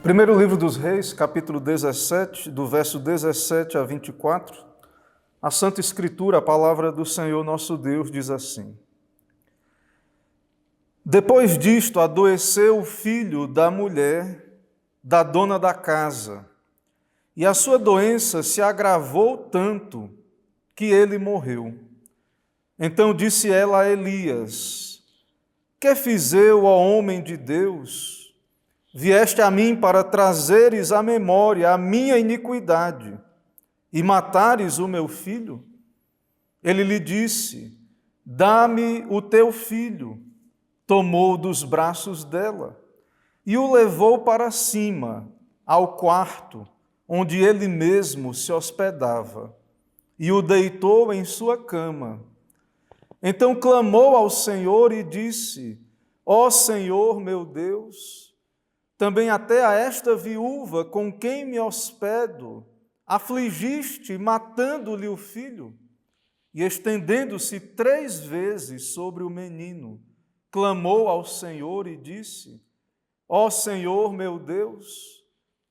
Primeiro livro dos Reis, capítulo 17, do verso 17 a 24, a Santa Escritura, a palavra do Senhor nosso Deus, diz assim: Depois disto, adoeceu o filho da mulher da dona da casa, e a sua doença se agravou tanto que ele morreu. Então disse ela a Elias: Que fiz eu, ó homem de Deus? Vieste a mim para trazeres à memória a minha iniquidade e matares o meu filho? Ele lhe disse: Dá-me o teu filho. Tomou dos braços dela e o levou para cima, ao quarto, onde ele mesmo se hospedava, e o deitou em sua cama. Então clamou ao Senhor e disse: Ó Senhor meu Deus, também até a esta viúva com quem me hospedo, afligiste, matando-lhe o filho. E estendendo-se 3 vezes sobre o menino, clamou ao Senhor e disse: Ó Senhor meu Deus,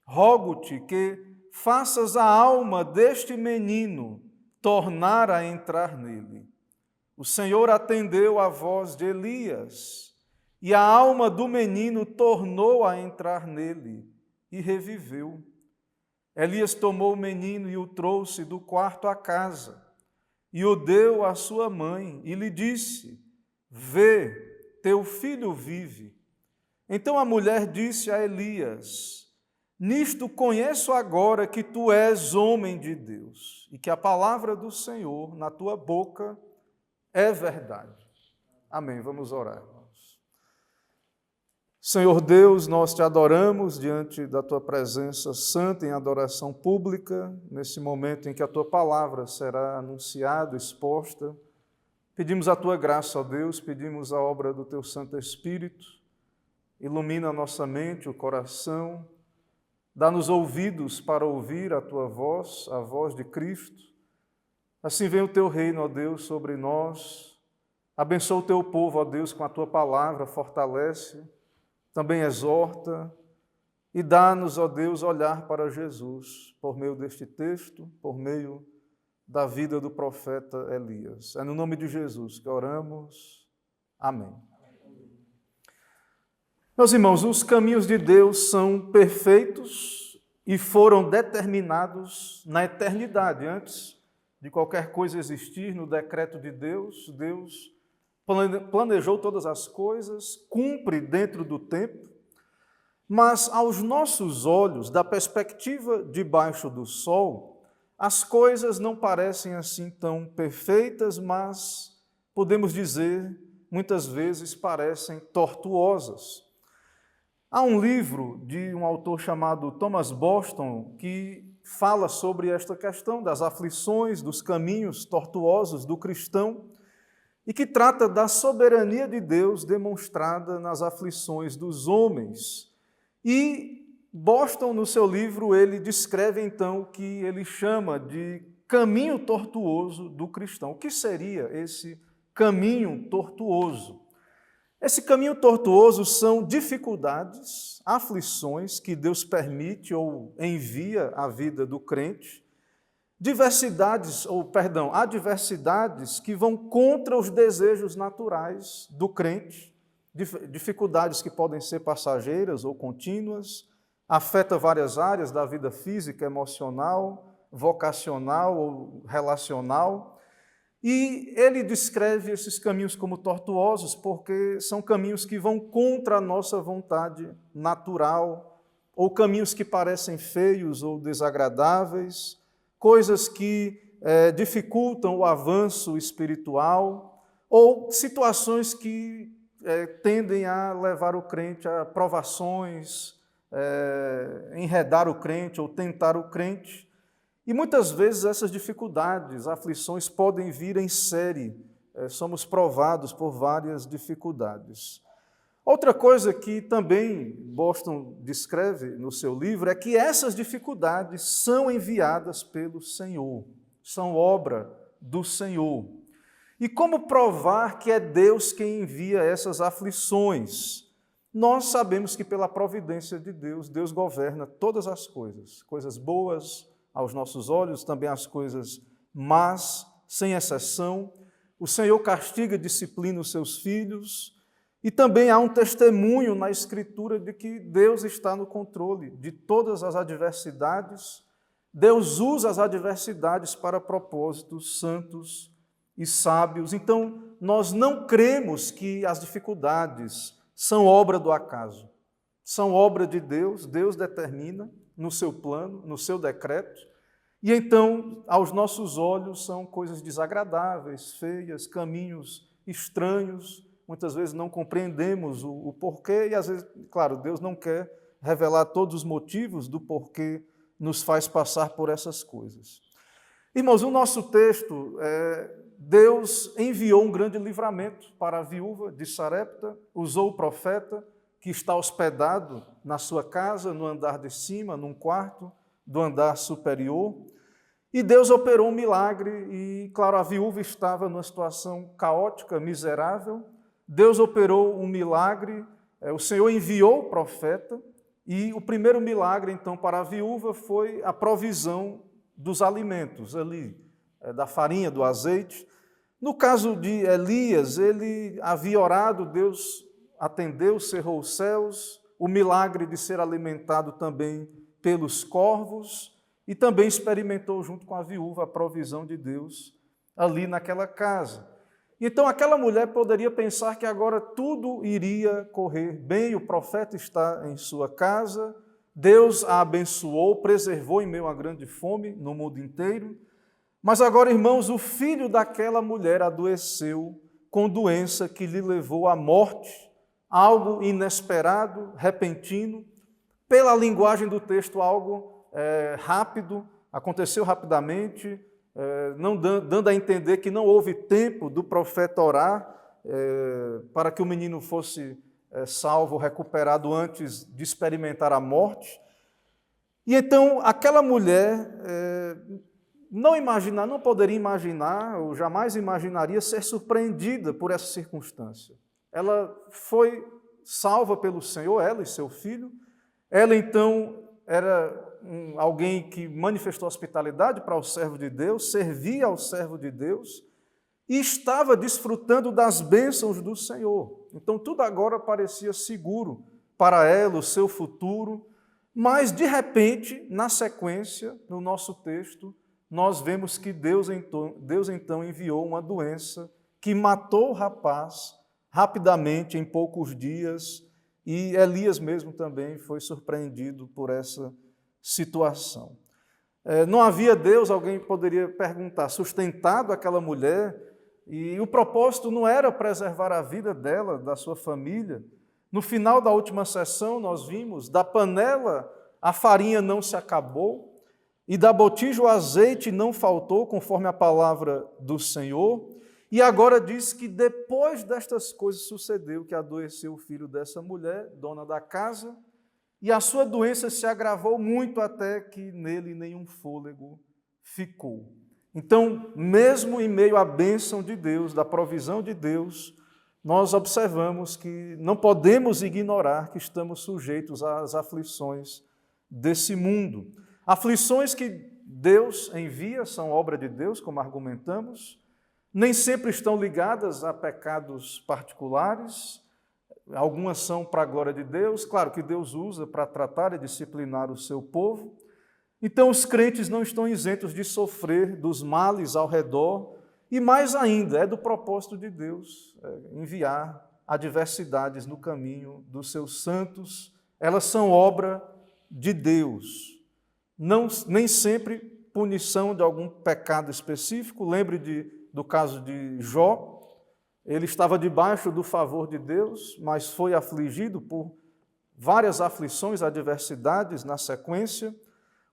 rogo-te que faças a alma deste menino tornar a entrar nele. O Senhor atendeu à voz de Elias, e a alma do menino tornou a entrar nele, e reviveu. Elias tomou o menino e o trouxe do quarto à casa, e o deu à sua mãe, e lhe disse: Vê, teu filho vive. Então a mulher disse a Elias: Nisto conheço agora que tu és homem de Deus, e que a palavra do Senhor na tua boca é verdade. Amém. Vamos orar. Senhor Deus, nós te adoramos diante da tua presença santa em adoração pública, nesse momento em que a tua palavra será anunciada, exposta. Pedimos a tua graça, ó Deus, pedimos a obra do teu Santo Espírito, ilumina a nossa mente, o coração, dá-nos ouvidos para ouvir a tua voz, a voz de Cristo. Assim vem o teu reino, ó Deus, sobre nós. Abençoa o teu povo, ó Deus, com a tua palavra, fortalece, também exorta e dá-nos, ó Deus, olhar para Jesus por meio deste texto, por meio da vida do profeta Elias. É no nome de Jesus que oramos. Amém. Meus irmãos, os caminhos de Deus são perfeitos e foram determinados na eternidade. Antes de qualquer coisa existir, no decreto de Deus, Deus planejou todas as coisas, cumpre dentro do tempo, mas aos nossos olhos, da perspectiva debaixo do sol, as coisas não parecem assim tão perfeitas, mas podemos dizer, muitas vezes parecem tortuosas. Há um livro de um autor chamado Thomas Boston que fala sobre esta questão das aflições, dos caminhos tortuosos do cristão, e que trata da soberania de Deus demonstrada nas aflições dos homens. E Boston, no seu livro, ele descreve então o que ele chama de caminho tortuoso do cristão. O que seria esse caminho tortuoso? Esse caminho tortuoso são dificuldades, aflições que Deus permite ou envia à vida do crente, adversidades que vão contra os desejos naturais do crente, dificuldades que podem ser passageiras ou contínuas, afeta várias áreas da vida física, emocional, vocacional ou relacional. E ele descreve esses caminhos como tortuosos porque são caminhos que vão contra a nossa vontade natural, ou caminhos que parecem feios ou desagradáveis, coisas que dificultam o avanço espiritual, ou situações que tendem a levar o crente a provações, enredar o crente ou tentar o crente. E muitas vezes essas dificuldades, aflições podem vir em série, somos provados por várias dificuldades. Outra coisa que também Boston descreve no seu livro é que essas dificuldades são enviadas pelo Senhor, são obra do Senhor. E como provar que é Deus quem envia essas aflições? Nós sabemos que pela providência de Deus, Deus governa todas as coisas boas aos nossos olhos, também as coisas más, sem exceção. O Senhor castiga e disciplina os seus filhos, e também há um testemunho na Escritura de que Deus está no controle de todas as adversidades. Deus usa as adversidades para propósitos santos e sábios. Então, nós não cremos que as dificuldades são obra do acaso. São obra de Deus, Deus determina no seu plano, no seu decreto. E então, aos nossos olhos, são coisas desagradáveis, feias, caminhos estranhos. Muitas vezes não compreendemos o porquê e, às vezes, claro, Deus não quer revelar todos os motivos do porquê nos faz passar por essas coisas. Irmãos, o nosso texto, Deus enviou um grande livramento para a viúva de Sarepta, usou o profeta que está hospedado na sua casa, no andar de cima, num quarto do andar superior, e Deus operou um milagre e, claro, a viúva estava numa situação caótica, miserável. Deus operou um milagre, o Senhor enviou o profeta, e o primeiro milagre, então, para a viúva foi a provisão dos alimentos ali, da farinha, do azeite. No caso de Elias, ele havia orado, Deus atendeu, cerrou os céus, o milagre de ser alimentado também pelos corvos, e também experimentou junto com a viúva a provisão de Deus ali naquela casa. Então aquela mulher poderia pensar que agora tudo iria correr bem, o profeta está em sua casa, Deus a abençoou, preservou em meio a grande fome no mundo inteiro. Mas agora, irmãos, o filho daquela mulher adoeceu com doença que lhe levou à morte, algo inesperado, repentino, pela linguagem do texto, algo rápido, aconteceu rapidamente, não dando a entender que não houve tempo do profeta orar para que o menino fosse salvo, recuperado antes de experimentar a morte. E então aquela mulher não poderia imaginar, ou jamais imaginaria ser surpreendida por essa circunstância. Ela foi salva pelo Senhor, ela e seu filho. Ela então era alguém que manifestou hospitalidade para o servo de Deus, servia ao servo de Deus e estava desfrutando das bênçãos do Senhor. Então tudo agora parecia seguro para ela, o seu futuro, mas de repente, na sequência, no nosso texto, nós vemos que Deus então enviou uma doença que matou o rapaz rapidamente, em poucos dias, e Elias mesmo também foi surpreendido por essa situação. Não havia Deus, alguém poderia perguntar, sustentado aquela mulher, e o propósito não era preservar a vida dela, da sua família. No final da última sessão nós vimos, da panela a farinha não se acabou, e da botija o azeite não faltou, conforme a palavra do Senhor. E agora diz que depois destas coisas sucedeu que adoeceu o filho dessa mulher, dona da casa, e a sua doença se agravou muito até que nele nenhum fôlego ficou. Então, mesmo em meio à bênção de Deus, da provisão de Deus, nós observamos que não podemos ignorar que estamos sujeitos às aflições desse mundo. Aflições que Deus envia, são obra de Deus, como argumentamos, nem sempre estão ligadas a pecados particulares, algumas são para a glória de Deus, claro que Deus usa para tratar e disciplinar o seu povo. Então os crentes não estão isentos de sofrer dos males ao redor, e mais ainda, é do propósito de Deus enviar adversidades no caminho dos seus santos, elas são obra de Deus. Nem sempre punição de algum pecado específico. Lembre do caso de Jó. Ele estava debaixo do favor de Deus, mas foi afligido por várias aflições, adversidades na sequência.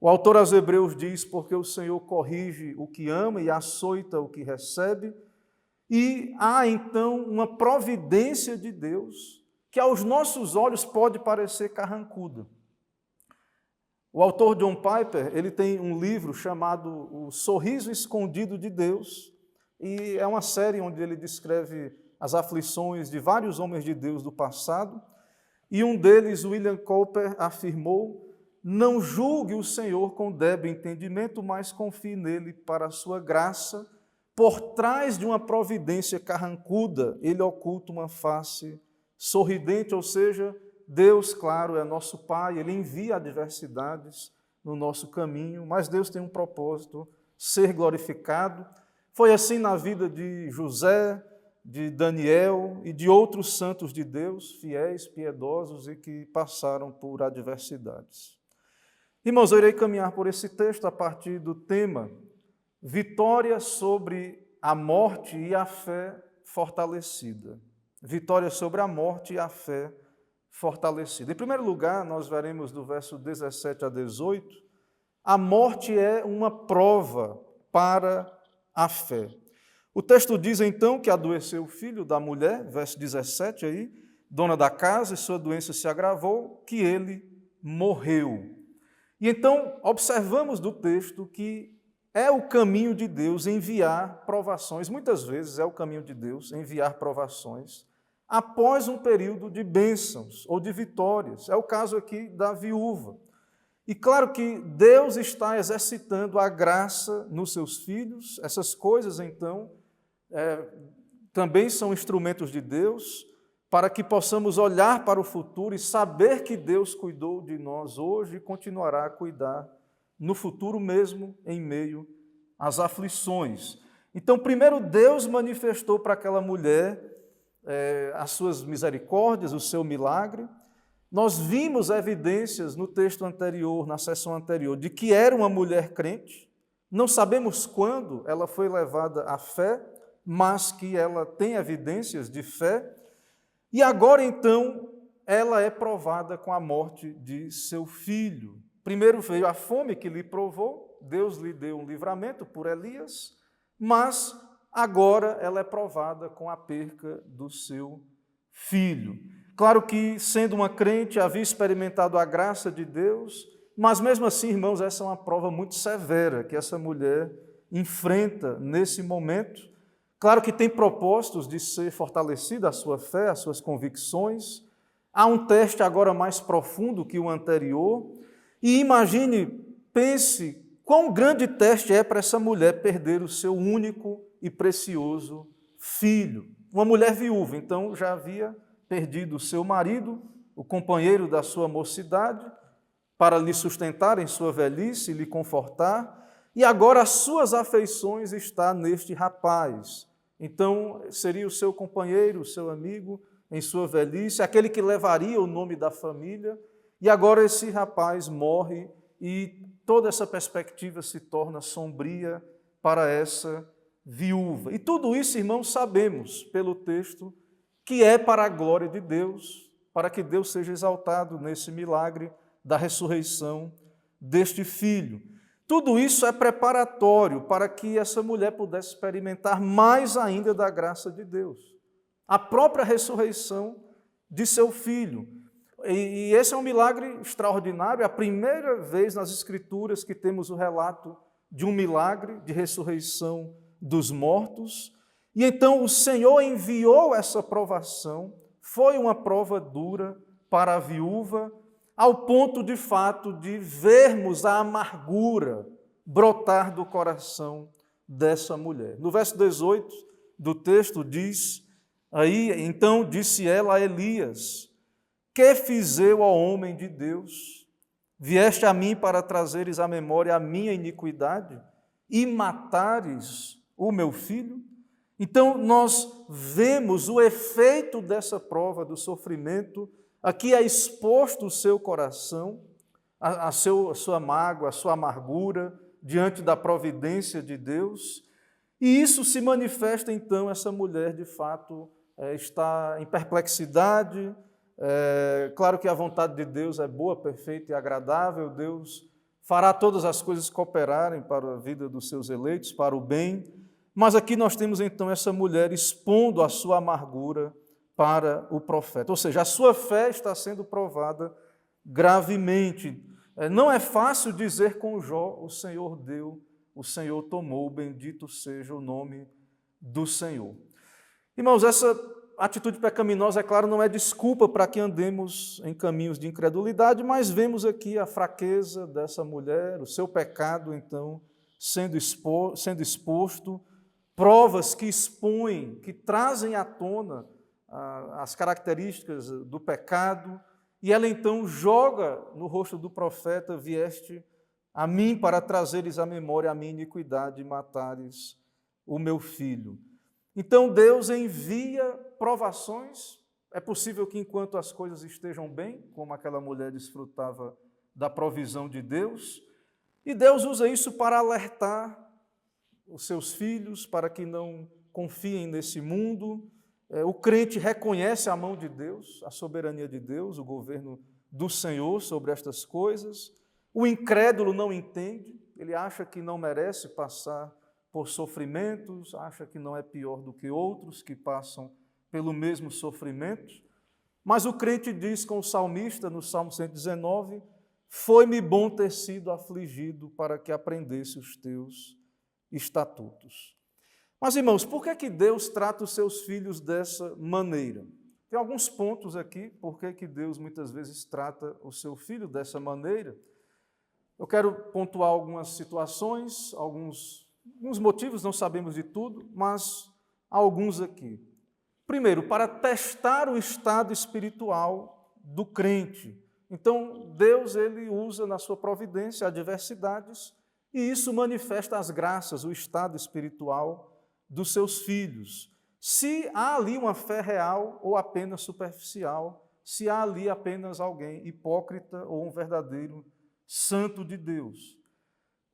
O autor aos Hebreus diz, porque o Senhor corrige o que ama e açoita o que recebe. E há então uma providência de Deus que aos nossos olhos pode parecer carrancuda. O autor John Piper, ele tem um livro chamado O Sorriso Escondido de Deus, e é uma série onde ele descreve as aflições de vários homens de Deus do passado, E um deles, William Cowper, afirmou: não julgue o Senhor com débil entendimento, mas confie nele para a sua graça. Por trás de uma providência carrancuda, ele oculta uma face sorridente, ou seja, Deus, claro, é nosso Pai, Ele envia adversidades no nosso caminho, mas Deus tem um propósito, ser glorificado. Foi assim na vida de José, de Daniel e de outros santos de Deus, fiéis, piedosos e que passaram por adversidades. Irmãos, eu irei caminhar por esse texto a partir do tema vitória sobre a morte e a fé fortalecida. Vitória sobre a morte e a fé fortalecida. Em primeiro lugar, nós veremos do verso 17 a 18, a morte é uma prova para a fé. O texto diz então que adoeceu o filho da mulher, verso 17 aí, dona da casa, e sua doença se agravou, que ele morreu. E então observamos do texto que é o caminho de Deus enviar provações, muitas vezes é o caminho de Deus enviar provações após um período de bênçãos ou de vitórias. É o caso aqui da viúva. E claro que Deus está exercitando a graça nos seus filhos, essas coisas então também são instrumentos de Deus para que possamos olhar para o futuro e saber que Deus cuidou de nós hoje e continuará a cuidar no futuro mesmo, em meio às aflições. Então, primeiro Deus manifestou para aquela mulher as suas misericórdias, o seu milagre. Nós vimos evidências no texto anterior, na sessão anterior, de que era uma mulher crente. Não sabemos quando ela foi levada à fé, mas que ela tem evidências de fé. E agora, então, ela é provada com a morte de seu filho. Primeiro veio a fome que lhe provou, Deus lhe deu um livramento por Elias, mas agora ela é provada com a perca do seu filho. Claro que, sendo uma crente, havia experimentado a graça de Deus, mas mesmo assim, irmãos, essa é uma prova muito severa que essa mulher enfrenta nesse momento. Claro que tem propósitos de ser fortalecida a sua fé, as suas convicções. Há um teste agora mais profundo que o anterior. E imagine, pense, quão grande teste é para essa mulher perder o seu único e precioso filho. Uma mulher viúva, então já havia perdido o seu marido, o companheiro da sua mocidade, para lhe sustentar em sua velhice e lhe confortar, e agora as suas afeições estão neste rapaz. Então, seria o seu companheiro, o seu amigo em sua velhice, aquele que levaria o nome da família, e agora esse rapaz morre e toda essa perspectiva se torna sombria para essa viúva. E tudo isso, irmãos, sabemos pelo texto que é para a glória de Deus, para que Deus seja exaltado nesse milagre da ressurreição deste filho. Tudo isso é preparatório para que essa mulher pudesse experimentar mais ainda da graça de Deus. A própria ressurreição de seu filho. E esse é um milagre extraordinário, é a primeira vez nas Escrituras que temos o relato de um milagre de ressurreição dos mortos. E então o Senhor enviou essa provação, foi uma prova dura para a viúva, ao ponto de fato de vermos a amargura brotar do coração dessa mulher. No verso 18 do texto diz, aí então disse ela a Elias: que fiz eu ao homem de Deus? Vieste a mim para trazeres à memória a minha iniquidade e matares o meu filho? Então, nós vemos o efeito dessa prova do sofrimento. Aqui é exposto o seu coração, a sua mágoa, a sua amargura, diante da providência de Deus. E isso se manifesta, então, essa mulher, de fato, está em perplexidade. Claro que a vontade de Deus é boa, perfeita e agradável. Deus fará todas as coisas cooperarem para a vida dos seus eleitos, para o bem. Mas aqui nós temos então essa mulher expondo a sua amargura para o profeta. Ou seja, a sua fé está sendo provada gravemente. Não é fácil dizer com Jó: o Senhor deu, o Senhor tomou, bendito seja o nome do Senhor. Irmãos, essa atitude pecaminosa, é claro, não é desculpa para que andemos em caminhos de incredulidade, mas vemos aqui a fraqueza dessa mulher, o seu pecado, então, sendo exposto, provas que expõem, que trazem à tona as características do pecado, e ela então joga no rosto do profeta: vieste a mim para trazeres à memória a minha iniquidade e matares o meu filho. Então Deus envia provações. É possível que enquanto as coisas estejam bem, como aquela mulher desfrutava da provisão de Deus, e Deus usa isso para alertar os seus filhos, para que não confiem nesse mundo. O crente reconhece a mão de Deus, a soberania de Deus, o governo do Senhor sobre estas coisas. O incrédulo não entende, ele acha que não merece passar por sofrimentos, acha que não é pior do que outros que passam pelo mesmo sofrimento. Mas o crente diz com o salmista, no Salmo 119, foi-me bom ter sido afligido para que aprendesse os teus estatutos. Mas, irmãos, por que é que Deus trata os seus filhos dessa maneira? Tem alguns pontos aqui, por que é que Deus muitas vezes trata o seu filho dessa maneira. Eu quero pontuar algumas situações, alguns motivos, não sabemos de tudo, mas há alguns aqui. Primeiro, para testar o estado espiritual do crente. Então, Deus ele usa na sua providência adversidades e isso manifesta as graças, o estado espiritual dos seus filhos. Se há ali uma fé real ou apenas superficial, se há ali apenas alguém hipócrita ou um verdadeiro santo de Deus.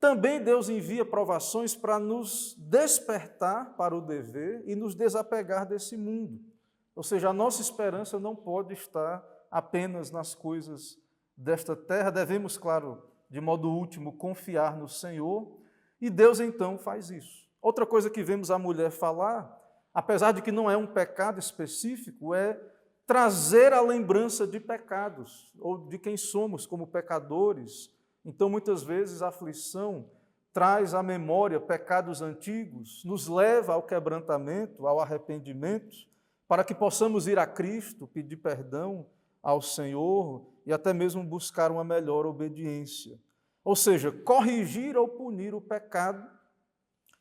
Também Deus envia provações para nos despertar para o dever e nos desapegar desse mundo. Ou seja, a nossa esperança não pode estar apenas nas coisas desta terra. Devemos, claro, de modo último, confiar no Senhor, e Deus então faz isso. Outra coisa que vemos a mulher falar, apesar de que não é um pecado específico, é trazer a lembrança de pecados, ou de quem somos como pecadores. Então, muitas vezes, a aflição traz à memória pecados antigos, nos leva ao quebrantamento, ao arrependimento, para que possamos ir a Cristo, pedir perdão ao Senhor e até mesmo buscar uma melhor obediência. Ou seja, corrigir ou punir o pecado,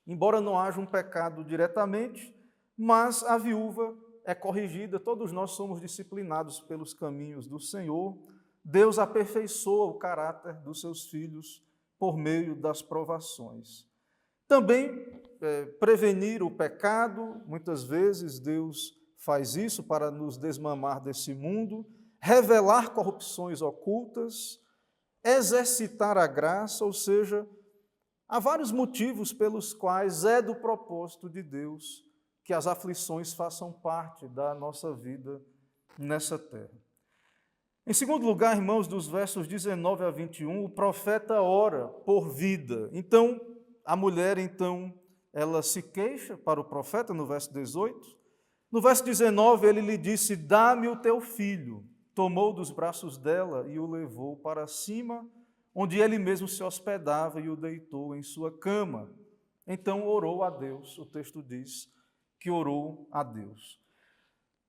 embora não haja um pecado diretamente, mas a viúva é corrigida, todos nós somos disciplinados pelos caminhos do Senhor. Deus aperfeiçoa o caráter dos seus filhos por meio das provações. Também prevenir o pecado, muitas vezes Deus faz isso para nos desmamar desse mundo, revelar corrupções ocultas, exercitar a graça, ou seja, há vários motivos pelos quais é do propósito de Deus que as aflições façam parte da nossa vida nessa terra. Em segundo lugar, irmãos, dos versos 19 a 21, o profeta ora por vida. Então, a mulher, ela se queixa para o profeta, no verso 18. No verso 19, ele lhe disse, dá-me o teu filho. Tomou dos braços dela e o levou para cima, onde ele mesmo se hospedava e o deitou em sua cama. Então, orou a Deus. O texto diz que orou a Deus.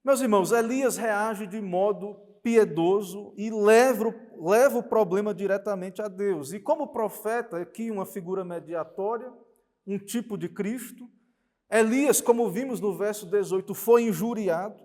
Meus irmãos, Elias reage de modo piedoso e leva o problema diretamente a Deus. E como profeta, aqui uma figura mediatória, um tipo de Cristo, Elias, como vimos no verso 18, foi injuriado.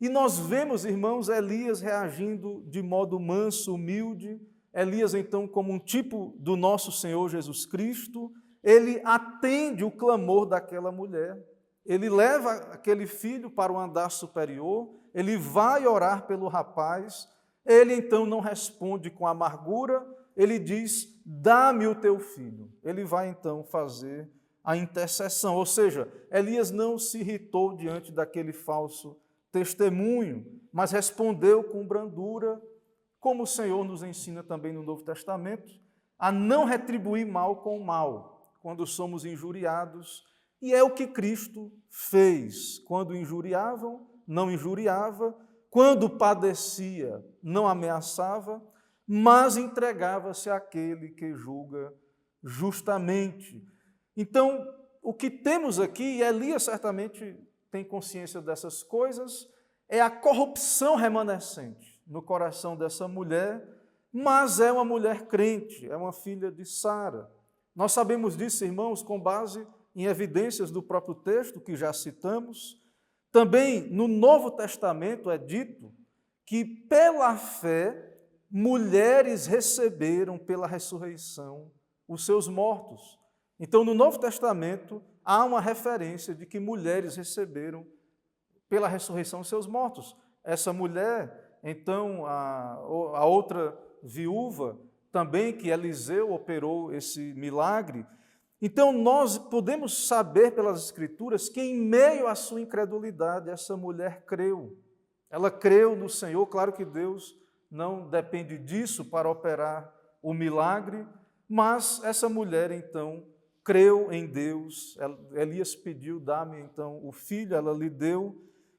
E nós vemos, irmãos, Elias reagindo de modo manso, humilde. Elias, então, como um tipo do nosso Senhor Jesus Cristo, ele atende o clamor daquela mulher. Ele leva aquele filho para o andar superior, ele vai orar pelo rapaz, ele então não responde com amargura, ele diz, dá-me o teu filho. Ele vai então fazer a intercessão, ou seja, Elias não se irritou diante daquele falso testemunho, mas respondeu com brandura, como o Senhor nos ensina também no Novo Testamento, a não retribuir mal com mal, quando somos injuriados. E é o que Cristo fez. Quando injuriavam, não injuriava. Quando padecia, não ameaçava, mas entregava-se àquele que julga justamente. Então, o que temos aqui, e Elias certamente tem consciência dessas coisas, é a corrupção remanescente no coração dessa mulher, mas é uma mulher crente, é uma filha de Sara. Nós sabemos disso, irmãos, com base em evidências do próprio texto que já citamos. Também no Novo Testamento é dito que pela fé mulheres receberam pela ressurreição os seus mortos. Então, no Novo Testamento, há uma referência de que mulheres receberam pela ressurreição os seus mortos. Essa mulher, então, a outra viúva, também que Eliseu operou esse milagre. Então, nós podemos saber pelas Escrituras que, em meio à sua incredulidade, essa mulher creu. Ela creu no Senhor. Claro que Deus não depende disso para operar o milagre, mas essa mulher, então, creu em Deus. Elias pediu, dá-me, então, o filho, ela lhe deu,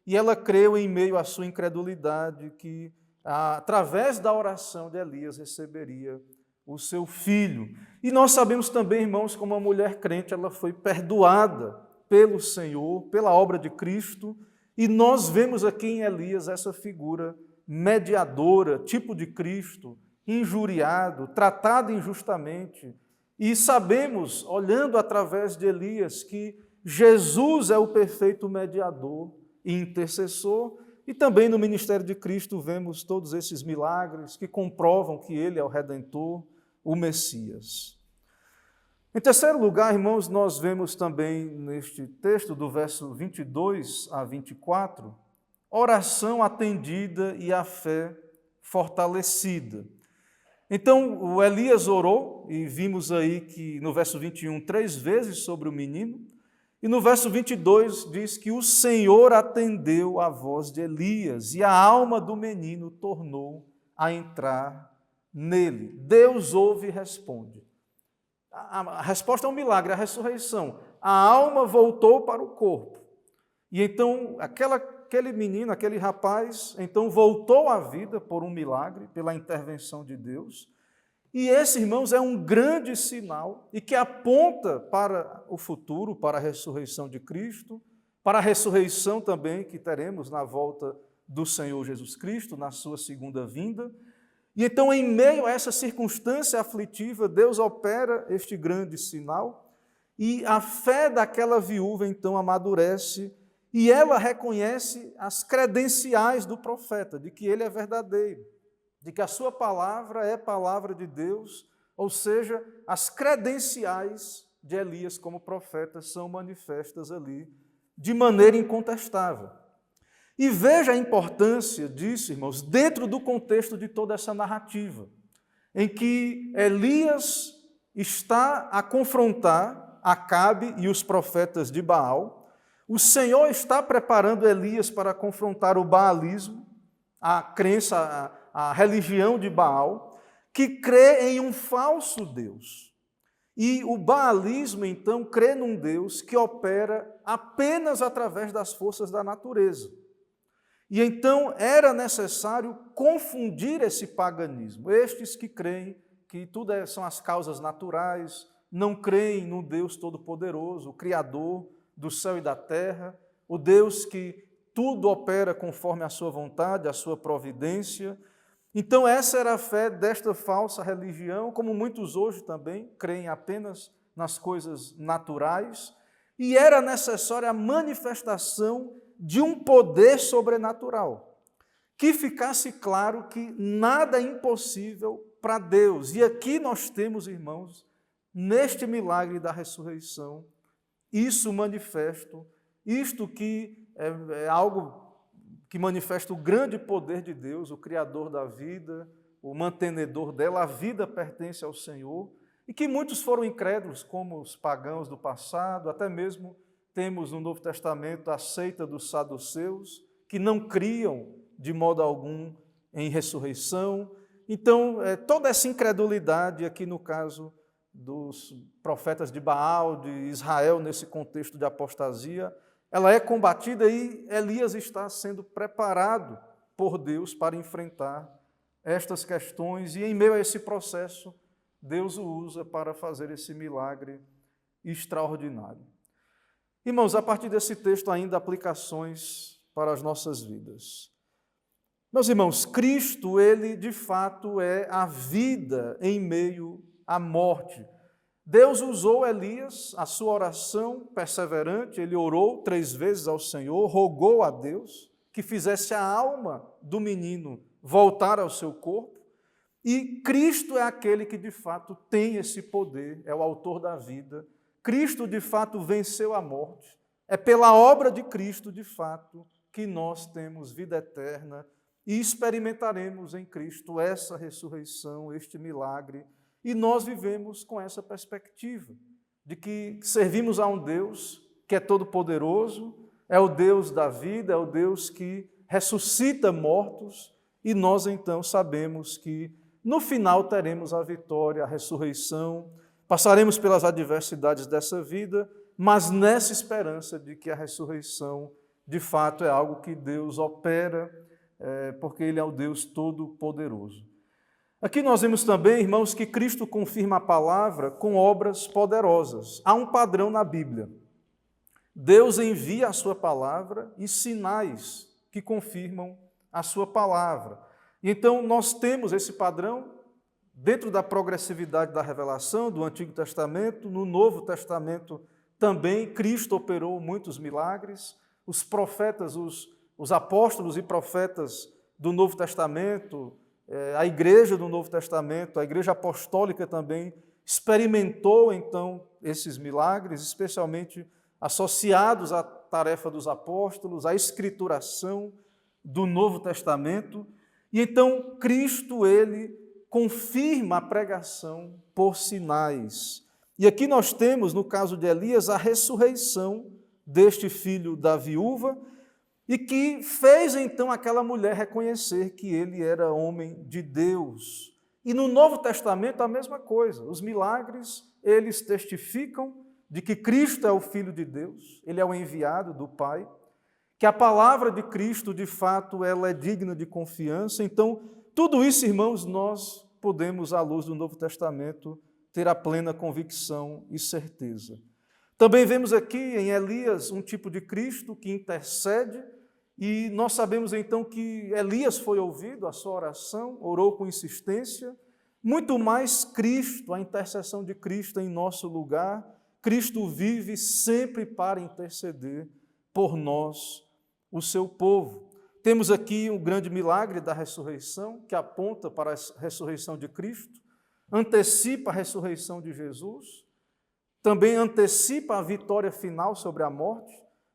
e ela creu em meio à sua incredulidade que, através da oração de Elias, receberia o seu filho. E nós sabemos também, irmãos, como a mulher crente, ela foi perdoada pelo Senhor, pela obra de Cristo, e nós vemos aqui em Elias essa figura mediadora, tipo de Cristo, injuriado, tratado injustamente. E sabemos, olhando através de Elias, que Jesus é o perfeito mediador e intercessor, e também no ministério de Cristo vemos todos esses milagres que comprovam que Ele é o Redentor, o Messias. Em terceiro lugar, irmãos, nós vemos também neste texto, do verso 22 a 24, oração atendida e a fé fortalecida. Então, o Elias orou, e vimos aí que no verso 21, 3 vezes sobre o menino, e no verso 22 diz que o Senhor atendeu a voz de Elias, e a alma do menino tornou a entrar nele. Deus ouve e responde. A resposta é um milagre, a ressurreição. A alma voltou para o corpo. E então, aquele menino, aquele rapaz, então voltou à vida por um milagre, pela intervenção de Deus. E esse, irmãos, é um grande sinal e que aponta para o futuro, para a ressurreição de Cristo, para a ressurreição também que teremos na volta do Senhor Jesus Cristo, na sua segunda vinda. E então, em meio a essa circunstância aflitiva, Deus opera este grande sinal e a fé daquela viúva, então, amadurece e ela reconhece as credenciais do profeta, de que ele é verdadeiro, de que a sua palavra é palavra de Deus, ou seja, as credenciais de Elias como profeta são manifestas ali de maneira incontestável. E veja a importância disso, irmãos, dentro do contexto de toda essa narrativa, em que Elias está a confrontar Acabe e os profetas de Baal. O Senhor está preparando Elias para confrontar o baalismo, a crença, a religião de Baal, que crê em um falso Deus. E o baalismo, então, crê num Deus que opera apenas através das forças da natureza. E então era necessário confundir esse paganismo. Estes que creem que tudo são as causas naturais, não creem no Deus Todo-Poderoso, o Criador do céu e da terra, o Deus que tudo opera conforme a sua vontade, a sua providência. Então essa era a fé desta falsa religião, como muitos hoje também creem apenas nas coisas naturais, e era necessária a manifestação de um poder sobrenatural, que ficasse claro que nada é impossível para Deus. E aqui nós temos, irmãos, neste milagre da ressurreição, isso manifesto, isto que é algo que manifesta o grande poder de Deus, o Criador da vida, o mantenedor dela. A vida pertence ao Senhor, e que muitos foram incrédulos, como os pagãos do passado. Até mesmo temos no Novo Testamento a seita dos saduceus, que não criam de modo algum em ressurreição. Então, toda essa incredulidade, aqui no caso dos profetas de Baal, de Israel, nesse contexto de apostasia, ela é combatida e Elias está sendo preparado por Deus para enfrentar estas questões, e em meio a esse processo, Deus o usa para fazer esse milagre extraordinário. Irmãos, a partir desse texto ainda aplicações para as nossas vidas. Meus irmãos, Cristo, Ele de fato é a vida em meio à morte. Deus usou Elias, a sua oração perseverante, ele orou 3 vezes ao Senhor, rogou a Deus que fizesse a alma do menino voltar ao seu corpo, e Cristo é aquele que de fato tem esse poder, é o autor da vida. Cristo de fato venceu a morte, é pela obra de Cristo de fato que nós temos vida eterna e experimentaremos em Cristo essa ressurreição, este milagre. E nós vivemos com essa perspectiva de que servimos a um Deus que é todo-poderoso, é o Deus da vida, é o Deus que ressuscita mortos, e nós então sabemos que no final teremos a vitória, a ressurreição, passaremos pelas adversidades dessa vida, mas nessa esperança de que a ressurreição de fato é algo que Deus opera, porque Ele é o Deus todo-poderoso. Aqui nós vemos também, irmãos, que Cristo confirma a palavra com obras poderosas. Há um padrão na Bíblia. Deus envia a sua palavra e sinais que confirmam a sua palavra. E então nós temos esse padrão dentro da progressividade da revelação do Antigo Testamento. No Novo Testamento também Cristo operou muitos milagres. Os profetas, os apóstolos e profetas do Novo Testamento, a igreja do Novo Testamento, a igreja apostólica também experimentou então esses milagres, especialmente associados à tarefa dos apóstolos, à escrituração do Novo Testamento. E então Cristo, ele confirma a pregação por sinais. E aqui nós temos, no caso de Elias, a ressurreição deste filho da viúva, e que fez então aquela mulher reconhecer que ele era homem de Deus. E no Novo Testamento a mesma coisa, os milagres, eles testificam de que Cristo é o Filho de Deus, ele é o enviado do Pai, que a palavra de Cristo, de fato, ela é digna de confiança. Então, tudo isso, irmãos, nós podemos, à luz do Novo Testamento, ter a plena convicção e certeza. Também vemos aqui em Elias um tipo de Cristo que intercede, e nós sabemos então que Elias foi ouvido, a sua oração, orou com insistência. Muito mais Cristo, a intercessão de Cristo em nosso lugar. Cristo vive sempre para interceder por nós, o seu povo. Temos aqui um grande milagre da ressurreição, que aponta para a ressurreição de Cristo, antecipa a ressurreição de Jesus, também antecipa a vitória final sobre a morte.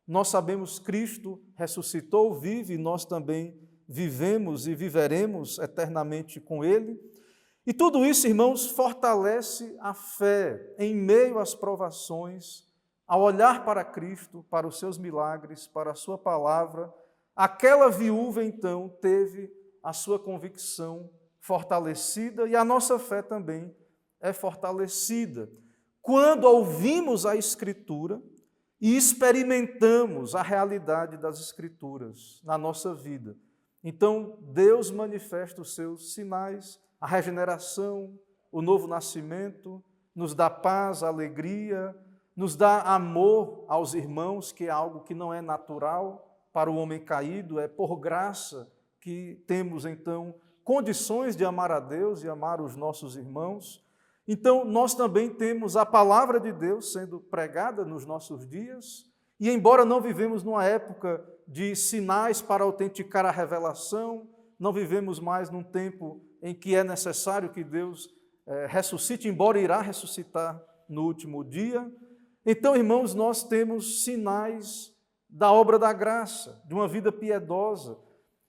Nós sabemos que Cristo ressuscitou, vive, e nós também vivemos e viveremos eternamente com Ele. E tudo isso, irmãos, fortalece a fé em meio às provações, ao olhar para Cristo, para os seus milagres, para a sua palavra. Aquela viúva, então, teve a sua convicção fortalecida, e a nossa fé também é fortalecida quando ouvimos a Escritura e experimentamos a realidade das Escrituras na nossa vida. Então, Deus manifesta os seus sinais, a regeneração, o novo nascimento, nos dá paz, alegria, nos dá amor aos irmãos, que é algo que não é natural para o homem caído, é por graça que temos, então, condições de amar a Deus e amar os nossos irmãos. Então, nós também temos a palavra de Deus sendo pregada nos nossos dias, e embora não vivemos numa época de sinais para autenticar a revelação, não vivemos mais num tempo em que é necessário que Deus ressuscite, embora irá ressuscitar no último dia. Então, irmãos, nós temos sinais da obra da graça, de uma vida piedosa,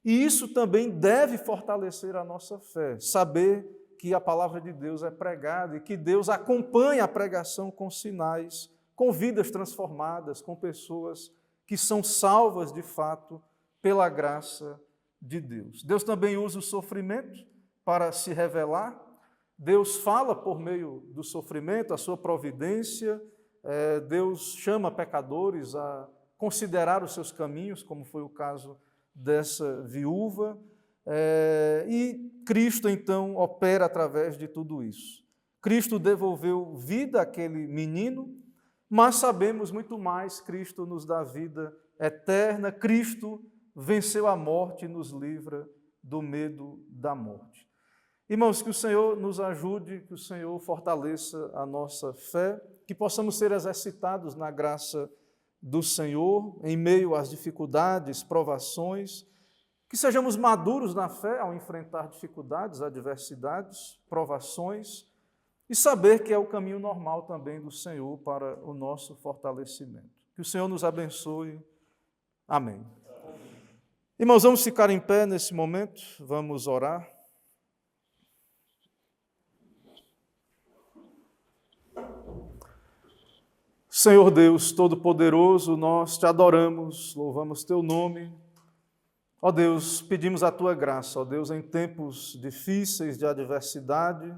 e isso também deve fortalecer a nossa fé, saber que a palavra de Deus é pregada e que Deus acompanha a pregação com sinais, com vidas transformadas, com pessoas que são salvas de fato pela graça de Deus. Deus também usa o sofrimento para se revelar. Deus fala por meio do sofrimento, a sua providência. Deus chama pecadores a considerar os seus caminhos, como foi o caso dessa viúva. E Cristo, então, opera através de tudo isso. Cristo devolveu vida àquele menino, mas sabemos muito mais, Cristo nos dá vida eterna, Cristo venceu a morte e nos livra do medo da morte. Irmãos, que o Senhor nos ajude, que o Senhor fortaleça a nossa fé, que possamos ser exercitados na graça do Senhor, em meio às dificuldades, provações, que sejamos maduros na fé ao enfrentar dificuldades, adversidades, provações, e saber que é o caminho normal também do Senhor para o nosso fortalecimento. Que o Senhor nos abençoe. Amém. Irmãos, vamos ficar em pé nesse momento, vamos orar. Senhor Deus Todo-Poderoso, nós te adoramos, louvamos teu nome. Ó Deus, pedimos a tua graça, ó Deus, em tempos difíceis de adversidade.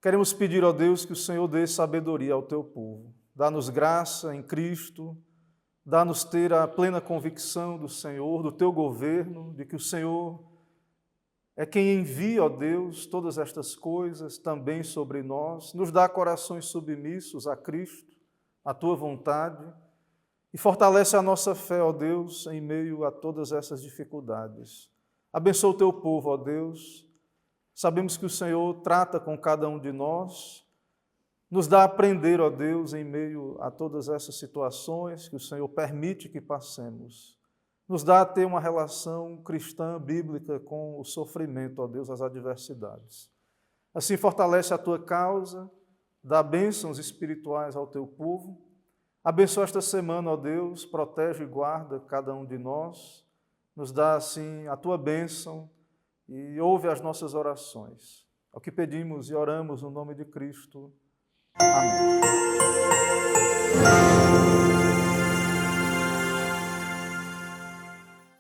Queremos pedir, ó Deus, que o Senhor dê sabedoria ao teu povo. Dá-nos graça em Cristo, dá-nos ter a plena convicção do Senhor, do teu governo, de que o Senhor é quem envia, ó Deus, todas estas coisas também sobre nós. Nos dá corações submissos a Cristo, à tua vontade, e fortalece a nossa fé, ó Deus, em meio a todas essas dificuldades. Abençoa o teu povo, ó Deus. Sabemos que o Senhor trata com cada um de nós, nos dá a aprender, ó Deus, em meio a todas essas situações que o Senhor permite que passemos. Nos dá a ter uma relação cristã, bíblica, com o sofrimento, ó Deus, as adversidades. Assim, fortalece a tua causa, dá bênçãos espirituais ao teu povo. Abençoa esta semana, ó Deus, protege e guarda cada um de nós. Nos dá, assim, a tua bênção e ouve as nossas orações. É o que pedimos e oramos no nome de Cristo. Amém.